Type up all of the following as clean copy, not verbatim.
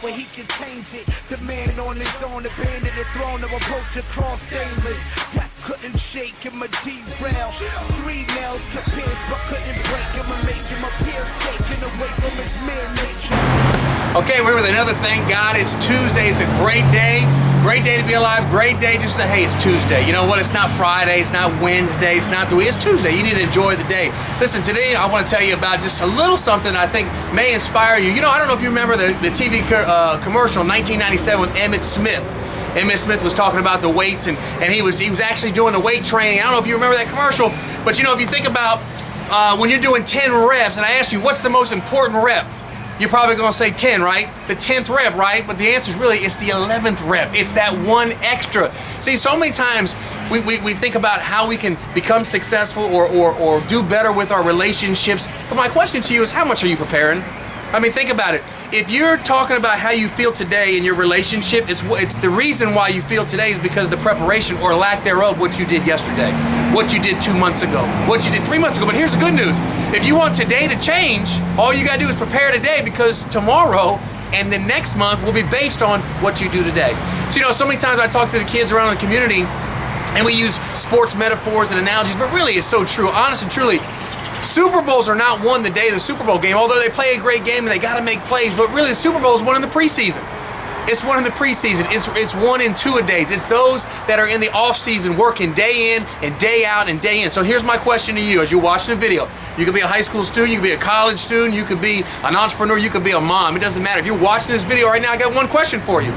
Where he can change it. The man on his own, abandoned the throne of approach across stainless. Death couldn't shake him or derail. 3 nails could pierce but couldn't break him or make him appear taken away from his mere nature. Okay, we're with another Thank God It's Tuesday. It's a great day. Great day to be alive. Great day to say, hey, it's Tuesday. You know what? It's not Friday. It's not Wednesday. It's not the week. It's Tuesday. You need to enjoy the day. Listen, today I want to tell you about just a little something I think may inspire you. You know, I don't know if you remember the TV commercial in 1997 with Emmitt Smith. Emmitt Smith was talking about the weights, and he was actually doing the weight training. I don't know if you remember that commercial, but you know, if you think about when you're doing 10 reps, and I ask you, what's the most important rep? You're probably going to say 10, right? The 10th rep, right? But the answer is really, it's the 11th rep. It's that one extra. See, so many times we think about how we can become successful or do better with our relationships. But my question to you is, how much are you preparing? I mean, think about it. If you're talking about how you feel today in your relationship, it's the reason why you feel today is because the preparation or lack thereof what you did yesterday, what you did 2 months ago, what you did 3 months ago. But here's the good news. If you want today to change, all you got to do is prepare today, because tomorrow and the next month will be based on what you do today. So, you know, so many times I talk to the kids around the community and we use sports metaphors and analogies, but really it's so true. Honestly, truly, Super Bowls are not won the day of the Super Bowl game, although they play a great game and they got to make plays, but really the Super Bowl is won in the preseason. It's won in the preseason. It's 1 and 2 a days. It's those that are in the off season working day in and day out and day in. So here's my question to you as you're watching the video. You could be a high school student, you could be a college student, you could be an entrepreneur, you could be a mom. It doesn't matter. If you're watching this video right now, I got one question for you.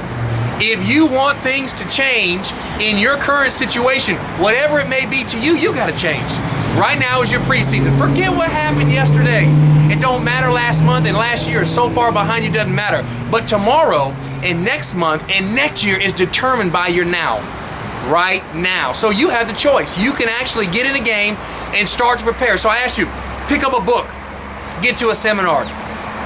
If you want things to change in your current situation, whatever it may be to you, you got to change. Right now is your preseason. Forget what happened yesterday. It don't matter last month and last year is so far behind you, doesn't matter. But tomorrow and next month and next year is determined by your now. Right now. So you have the choice. You can actually get in a game and start to prepare. So I ask you, pick up a book, get to a seminar,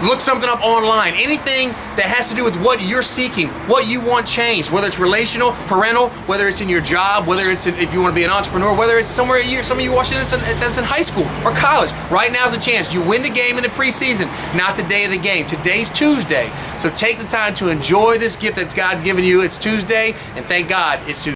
look something up online, anything that has to do with what you're seeking, what you want changed, whether it's relational, parental, whether it's in your job, whether it's if you want to be an entrepreneur, whether it's somewhere some of you watching this that's in high school or college. Right now's a chance. You win the game in the preseason, not the day of the game. Today's Tuesday, so take the time to enjoy this gift that God's given you. It's Tuesday, and thank God it's Tuesday.